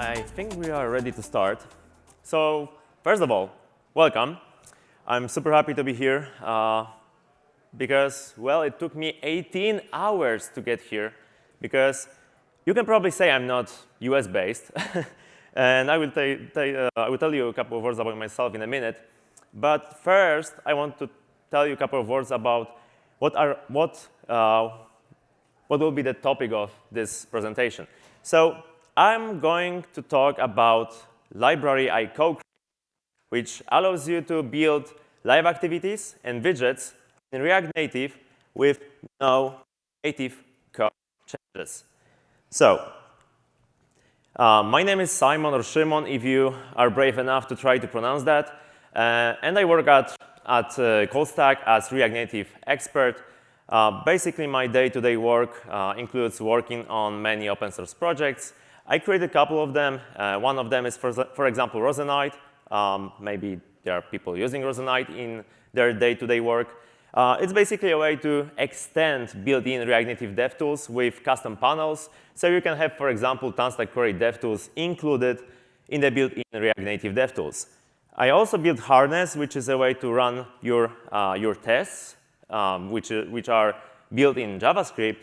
I think we are ready to start. So first of all, welcome. I'm super happy to be here because, well, it took me 18 hours to get here because you can probably say I'm not US-based. And I will tell you a couple of words about myself in a minute. But first, I want to tell you a couple of words about what will be the topic of this presentation. So I'm going to talk about library I co-create, which allows you to build live activities and widgets in React Native with no native code changes. So my name is Szymon or Szymon, if you are brave enough to try to pronounce that. And I work at Callstack as React Native expert. Basically, my day-to-day work includes working on many open source projects. I created a couple of them. One of them is, for example, Rosenite. Maybe there are people using Rosenite in their day-to-day work. It's basically a way to extend built-in React Native DevTools with custom panels. So you can have, for example, Tanstack Query DevTools included in the built-in React Native DevTools. I also built Harness, which is a way to run your tests, which are built in JavaScript,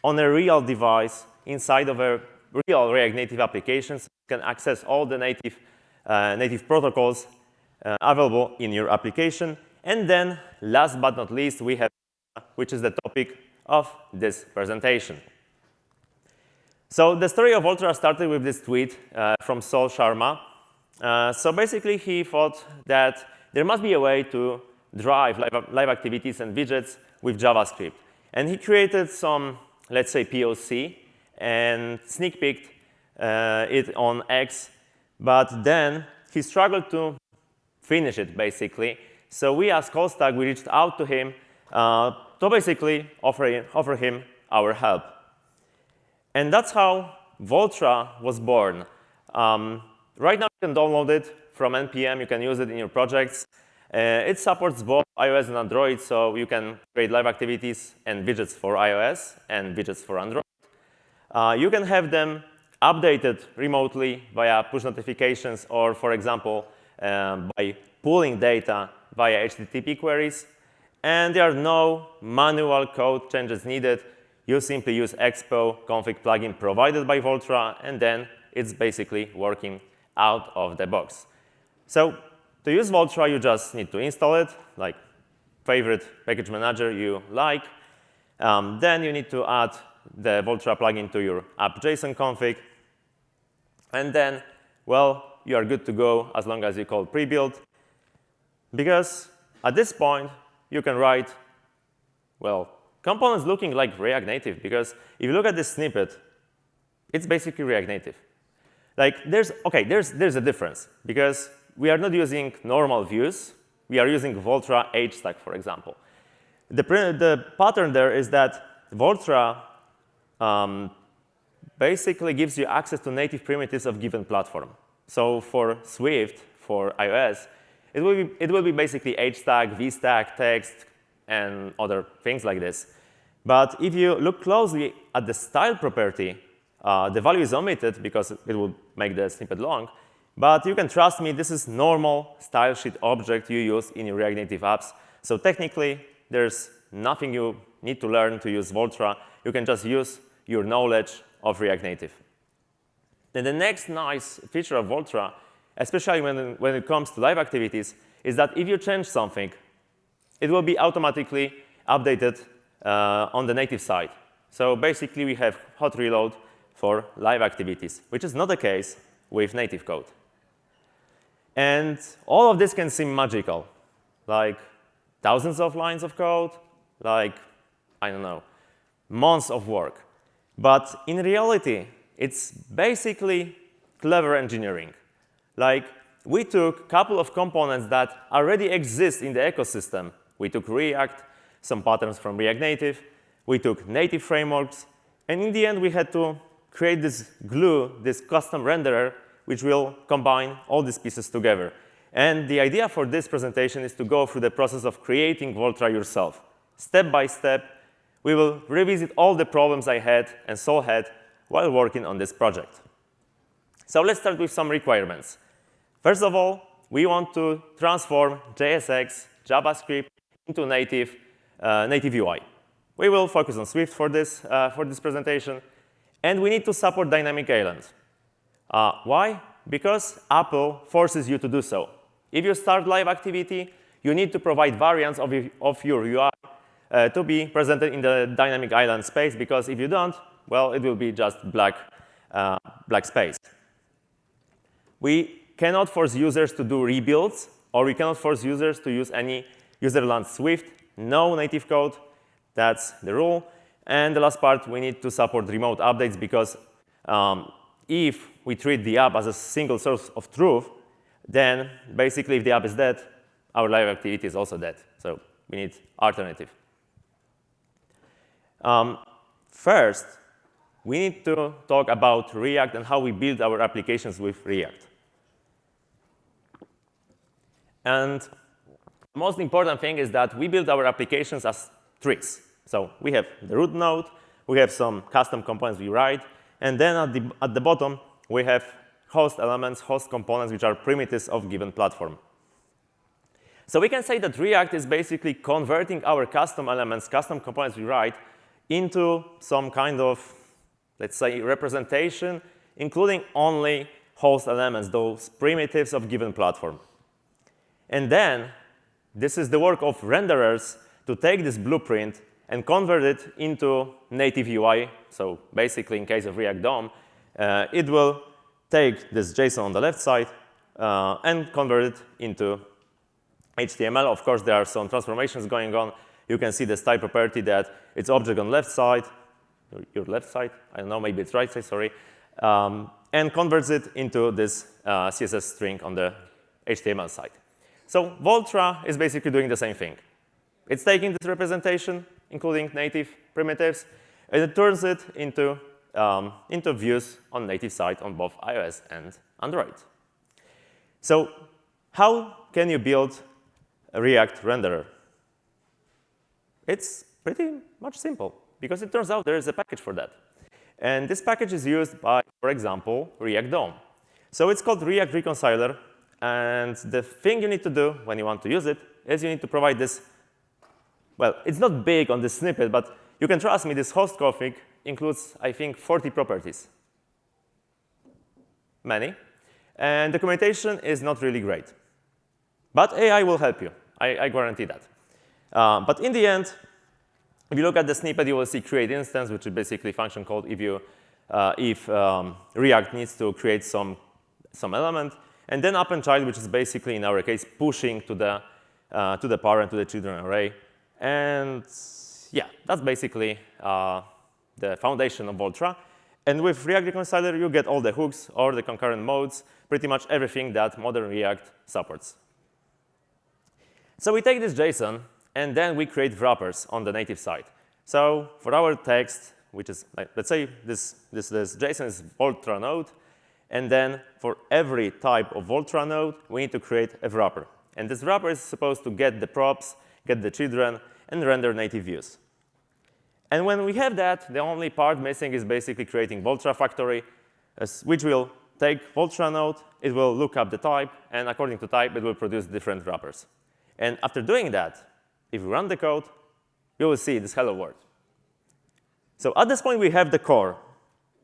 on a real device inside of a real React Native application. So you can access all the native protocols available in your application. And then, last but not least, we have, which is the topic of this presentation. So the story of Voltra started with this tweet from Saul Sharma. So basically, he thought that there must be a way to drive live activities and widgets with JavaScript. And he created some, let's say, POC and sneak peeked it on X. But then he struggled to finish it, basically. So we, as Callstack, we reached out to him to basically offer him our help. And that's how Voltra was born. Right now, you can download it from NPM. You can use it in your projects. It supports both iOS and Android, so you can create live activities and widgets for iOS and widgets for Android. You can have them updated remotely via push notifications or, for example, by pulling data via HTTP queries. And there are no manual code changes needed. You simply use expo config plugin provided by Voltra, and then it's basically working out of the box. So to use Voltra, you just need to install it, like favorite package manager you like. Then you need to add the Voltra plugin to your app.json config. And then, well, you are good to go as long as you call prebuild. Because at this point, you can write, well, components looking like React Native. Because if you look at this snippet, it's basically React Native. Like, there's a difference. Because we are not using normal views. We are using Voltra HStack, for example. The pattern there is that Voltra basically gives you access to native primitives of given platform. So for Swift, for iOS, it will be basically HStack, VStack, text, and other things like this. But if you look closely at the style property, the value is omitted because it will make the snippet long. But you can trust me, this is normal style sheet object you use in your React Native apps. So technically, there's nothing you need to learn to use Voltra. You can just use your knowledge of React Native. Then the next nice feature of Voltra, especially when it comes to live activities, is that if you change something, it will be automatically updated on the native side. So basically, we have hot reload for live activities, which is not the case with native code. And all of this can seem magical, like thousands of lines of code, like, I don't know, months of work. But in reality, it's basically clever engineering. Like, we took a couple of components that already exist in the ecosystem. We took React, some patterns from React Native. We took native frameworks. And in the end, we had to create this glue, this custom renderer, which will combine all these pieces together. And the idea for this presentation is to go through the process of creating Voltra yourself. Step by step, we will revisit all the problems I had and Saul had while working on this project. So let's start with some requirements. First of all, we want to transform JSX, JavaScript, into native UI. We will focus on Swift for this presentation. And we need to support dynamic island. Why? Because Apple forces you to do so. If you start live activity, you need to provide variants of your UI to be presented in the dynamic island space, because if you don't, well, it will be just black space. We cannot force users to do rebuilds, or we cannot force users to use any userland Swift. No native code. That's the rule. And the last part, we need to support remote updates, because if we treat the app as a single source of truth, then basically if the app is dead, our live activity is also dead. So we need alternative. First, we need to talk about React and how we build our applications with React. And the most important thing is that we build our applications as trees. So we have the root node, we have some custom components we write, and then at the bottom, we have host elements, host components, which are primitives of given platform. So we can say that React is basically converting our custom elements, custom components we write, into some kind of, let's say, representation, including only host elements, those primitives of given platform. And then this is the work of renderers to take this blueprint and convert it into native UI. So basically, in case of React DOM, it will take this JSON on the left side and convert it into HTML. Of course, there are some transformations going on. You can see the style property that it's object on left side, your left side, I don't know, maybe it's right side, sorry, and converts it into this CSS string on the HTML side. So Voltra is basically doing the same thing. It's taking this representation, including native primitives, and it turns it into views on native side on both iOS and Android. So how can you build a React renderer? It's pretty much simple, because it turns out there is a package for that. And this package is used by, for example, React DOM. So it's called React Reconciler. And the thing you need to do when you want to use it is you need to provide this. Well, it's not big on this snippet, but you can trust me, this host config includes, I think, 40 properties. Many. And documentation is not really great. But AI will help you. I guarantee that. But in the end, if you look at the snippet, you will see create instance, which is basically function called if React needs to create some element. And then append child, which is basically, in our case, pushing to the parent, to the children array. And yeah, that's basically the foundation of Voltra. And with React Reconciler, you get all the hooks or the concurrent modes, pretty much everything that modern React supports. So we take this JSON, and then we create wrappers on the native side. So for our text, which is, let's say this JSON is Voltra node. And then for every type of Voltra node, we need to create a wrapper. And this wrapper is supposed to get the props, get the children, and render native views. And when we have that, the only part missing is basically creating Voltra factory, which will take Voltra node, it will look up the type, and according to type, it will produce different wrappers. And after doing that, if we run the code, you will see this hello world. So at this point, we have the core.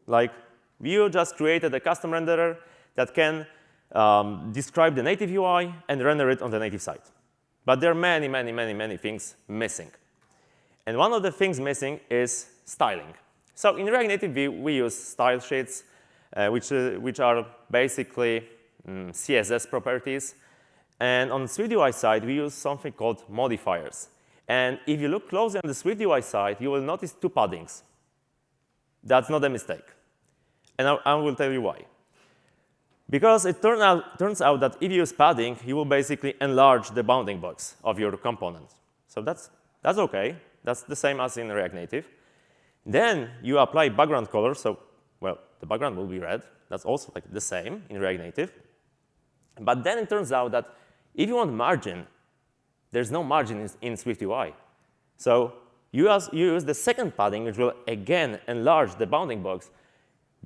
Like, you just created a custom renderer that can describe the native UI and render it on the native side. But there are many, many, many, many things missing. And one of the things missing is styling. So in React Native, we use style sheets, which are basically CSS properties. And on the SwiftUI side, we use something called modifiers. And if you look closely on the SwiftUI side, you will notice two paddings. That's not a mistake. And I will tell you why. Because it turns out that if you use padding, you will basically enlarge the bounding box of your component. So that's OK. That's the same as in React Native. Then you apply background color. So, well, the background will be red. That's also like the same in React Native. But then it turns out that if you want margin, there's no margin in SwiftUI. So you use the second padding, which will, again, enlarge the bounding box.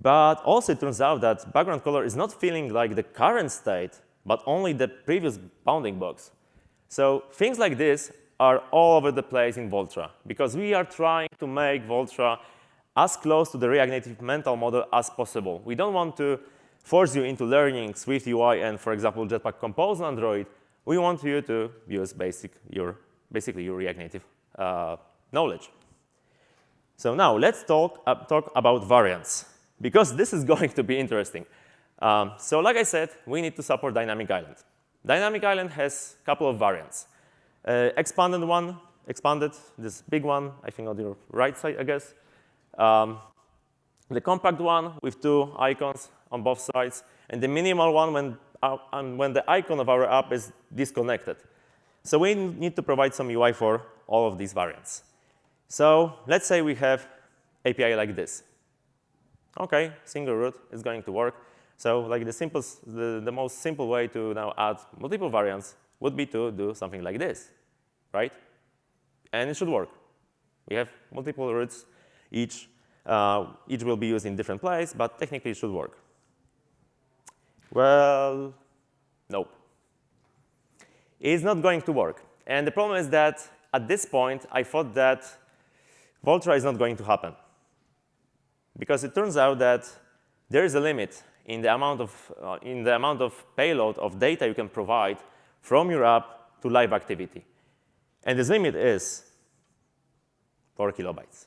But also it turns out that background color is not feeling like the current state, but only the previous bounding box. So things like this are all over the place in Voltra, because we are trying to make Voltra as close to the React Native mental model as possible. We don't want to force you into learning SwiftUI and, for example, Jetpack Compose on Android. We want you to use basically your React Native knowledge. So now let's talk about variants, because this is going to be interesting. So like I said, we need to support Dynamic Island. Dynamic Island has a couple of variants. Expanded, this big one, I think on your right side, I guess. The compact one with 2 icons on both sides, and the minimal one when the icon of our app is disconnected. So we need to provide some UI for all of these variants. So let's say we have API like this. OK, single root is going to work. So like the most simple way to now add multiple variants would be to do something like this, right? And it should work. We have multiple roots. Each will be used in different places, but technically it should work. Well, nope. It's not going to work. And the problem is that at this point, I thought that Voltra is not going to happen, because it turns out that there is a limit in the amount of payload of data you can provide from your app to live activity. And this limit is 4 kilobytes.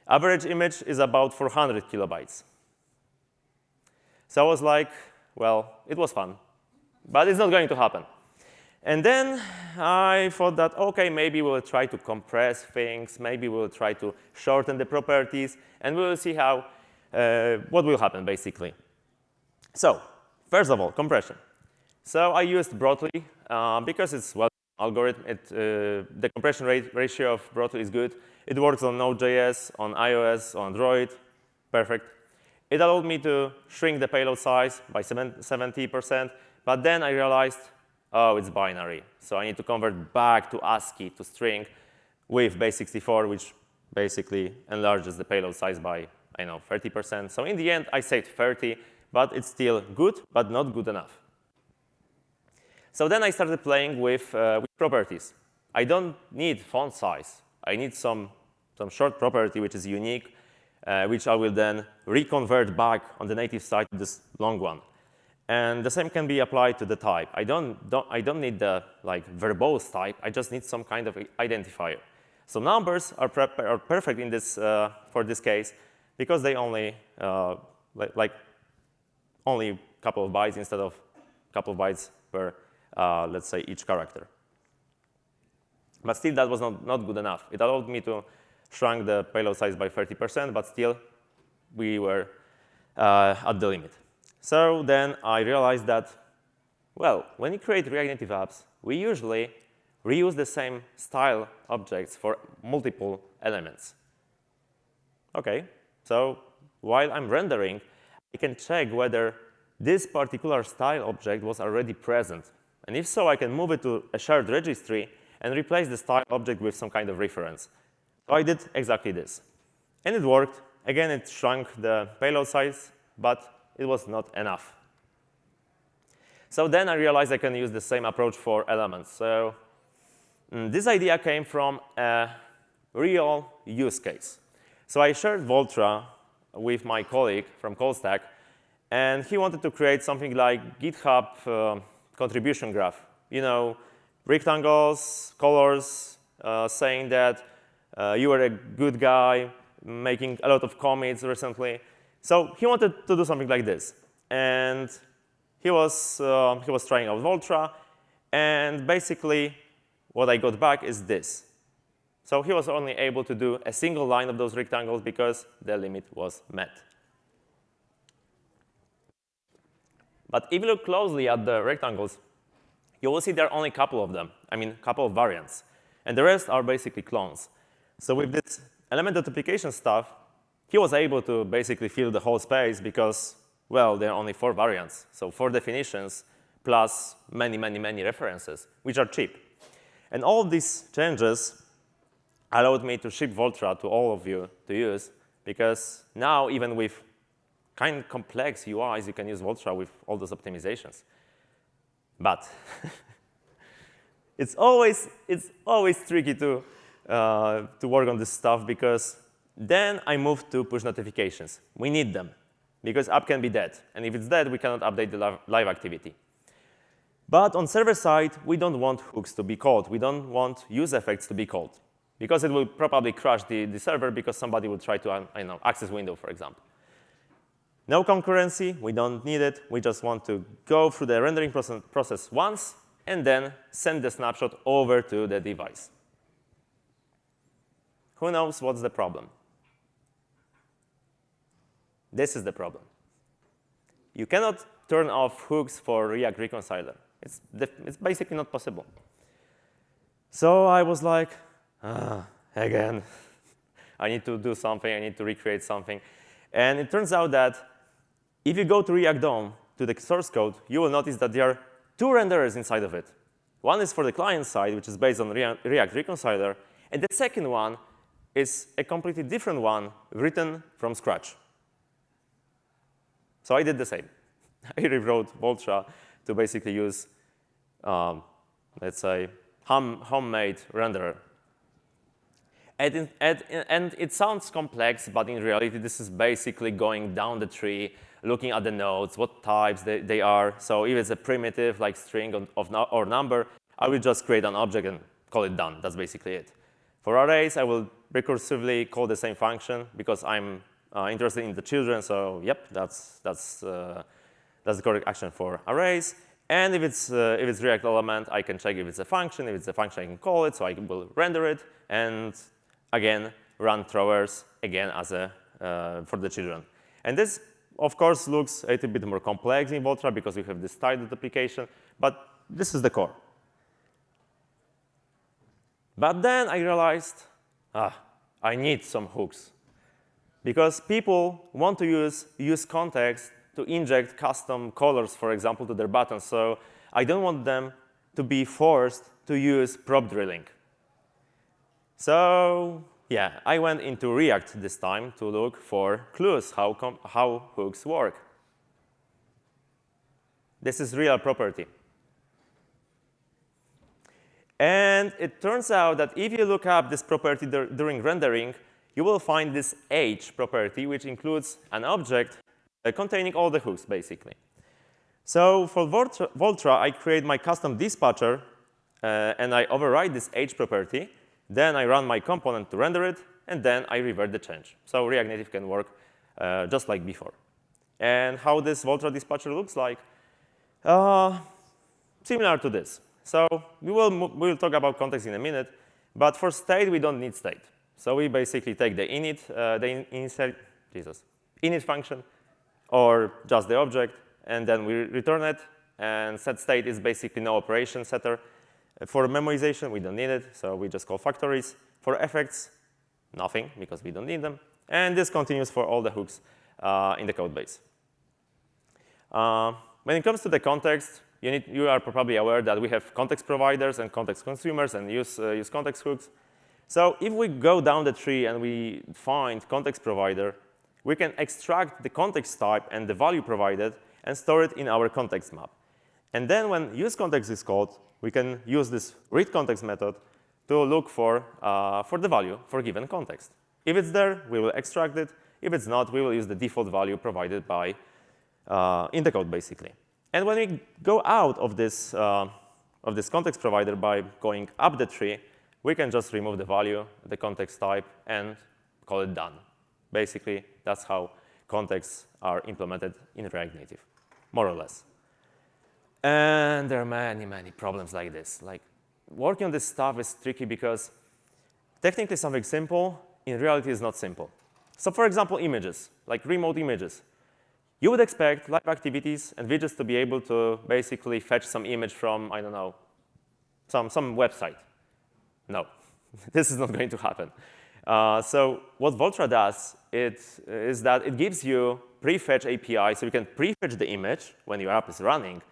Average image is about 400 kilobytes. So I was like, well, it was fun, but it's not going to happen. And then I thought that, OK, maybe we'll try to compress things. Maybe we'll try to shorten the properties. And we'll see what will happen, basically. So first of all, compression. So I used Broadly because it's well algorithm. The compression ratio of Broadly is good. It works on Node.js, on iOS, on Android. Perfect. It allowed me to shrink the payload size by 70%. But then I realized, oh, it's binary. So I need to convert back to ASCII to string with base64, which basically enlarges the payload size by, 30%. So in the end, I saved 30, but it's still good, but not good enough. So then I started playing with properties. I don't need font size. I need some short property which is unique, which I will then reconvert back on the native side to this long one. And the same can be applied to the type. I don't need the verbose type. I just need some kind of identifier. So numbers are perfect in this for this case because they only only a couple of bytes instead of a couple of bytes per let's say each character. But still, that was not good enough. It allowed me to shrink the payload size by 30%, but still, we were at the limit. So then I realized that, well, when you create React Native apps, we usually reuse the same style objects for multiple elements. OK, so while I'm rendering, I can check whether this particular style object was already present. And if so, I can move it to a shared registry and replace the style object with some kind of reference. So I did exactly this. And it worked. Again, it shrunk the payload size, but it was not enough. So then I realized I can use the same approach for elements. So this idea came from a real use case. So I shared Voltra with my colleague from Callstack, and he wanted to create something like GitHub contribution graph. Rectangles, colors, saying that you were a good guy, making a lot of commits recently. So he wanted to do something like this. And he was trying out Voltra. And basically, what I got back is this. So he was only able to do a single line of those rectangles because the limit was met. But if you look closely at the rectangles, you will see there are only a couple of them. A couple of variants. And the rest are basically clones. So with this element multiplication stuff, he was able to basically fill the whole space because, well, there are only 4 variants. So 4 definitions plus many, many, many references, which are cheap. And all of these changes allowed me to ship Voltra to all of you to use because now even with kind of complex UIs, you can use Voltra with all those optimizations. But it's always tricky to work on this stuff, because then I moved to push notifications. We need them, because app can be dead. And if it's dead, we cannot update the live activity. But on server side, we don't want hooks to be called. We don't want use effects to be called, because it will probably crash the server, because somebody will try to access window, for example. No concurrency. We don't need it. We just want to go through the rendering process once and then send the snapshot over to the device. Who knows what's the problem? This is the problem. You cannot turn off hooks for React Reconciler. It's basically not possible. So I was like, again, I need to do something. I need to recreate something. And it turns out that if you go to React DOM, to the source code, you will notice that there are two renderers inside of it. One is for the client side, which is based on React Reconciler. And the second one is a completely different one written from scratch. So I did the same. I rewrote Voltra to basically use, let's say, homemade renderer. And it sounds complex, but in reality, this is basically going down the tree, looking at the nodes, what types they are. So if it's a primitive, like string or number, I will just create an object and call it done. That's basically it. For arrays, I will recursively call the same function, because I'm interested in the children. So yep, that's the correct action for arrays. And if it's React element, I can check if it's a function. If it's a function, I can call it. So I will render it. And again, run throwers again as for the children. And this, of course, looks a little bit more complex in Voltra, because we have this tiled application. But this is the core. But then I realized, I need some hooks, because people want to use context to inject custom colors, for example, to their buttons. So I don't want them to be forced to use prop drilling. So yeah, I went into React this time to look for clues, how hooks work. This is real property. And it turns out that if you look up this property during rendering, you will find this age property, which includes an object containing all the hooks, basically. So for Voltra, I create my custom dispatcher, and I override this age property. Then I run my component to render it, and then I revert the change. So React Native can work just like before. And how this Voltra dispatcher looks like? Similar to this. So we will talk about context in a minute. But for state, we don't need state. So we basically take the init function, or just the object, and then we return it. And set state is basically no operation setter. For memorization, we don't need it, so we just call factories. For effects, nothing, because we don't need them. And this continues for all the hooks in the code base. When it comes to the context, you are probably aware that we have context providers and context consumers and use context hooks. So if we go down the tree and we find context provider, we can extract the context type and the value provided and store it in our context map. And then when useContext is called, we can use this readContext method to look for the value for given context. If it's there, we will extract it. If it's not, we will use the default value provided by in the code, basically. And when we go out of this context provider by going up the tree, we can just remove the value, the context type, and call it done. Basically, that's how contexts are implemented in React Native, more or less. And there are many, many problems like this. Like, working on this stuff is tricky because technically something simple, in reality, is not simple. So for example, images, like remote images. You would expect live activities and widgets to be able to basically fetch some image from, I don't know, some website. No, this is not going to happen. So what Voltra does is that it gives you prefetch API, so you can prefetch the image when your app is running.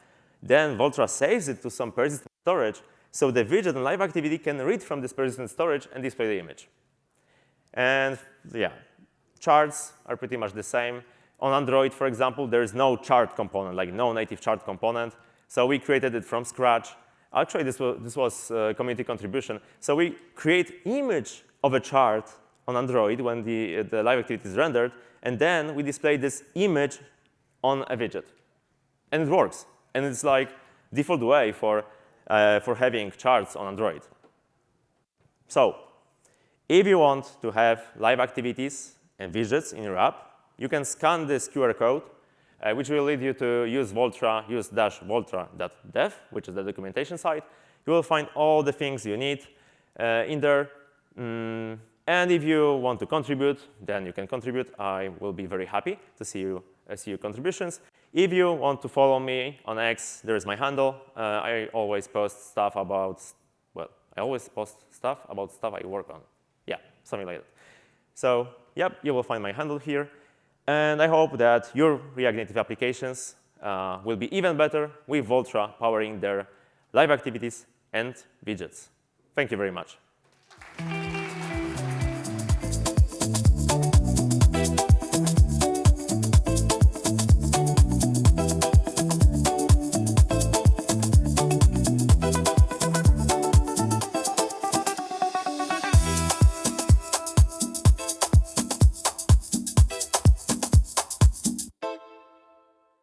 Then Voltra saves it to some persistent storage, so the widget and live activity can read from this persistent storage and display the image. And yeah, charts are pretty much the same. On Android, for example, there is no chart component, like no native chart component. So we created it from scratch. Actually, this was a community contribution. So we create image of a chart on Android when the live activity is rendered, and then we display this image on a widget. And it works. And it's like default way for having charts on Android. So if you want to have live activities and widgets in your app, you can scan this QR code, which will lead you to use Voltra, use-voltra.dev, which is the documentation site. You will find all the things you need in there. And if you want to contribute, then you can contribute. I will be very happy to see your contributions. If you want to follow me on X, there is my handle. I always post stuff about, well, I always post stuff about stuff I work on. Yeah, something like that. So, yep, you will find my handle here. And I hope that your React Native applications will be even better with Voltra powering their live activities and widgets. Thank you very much.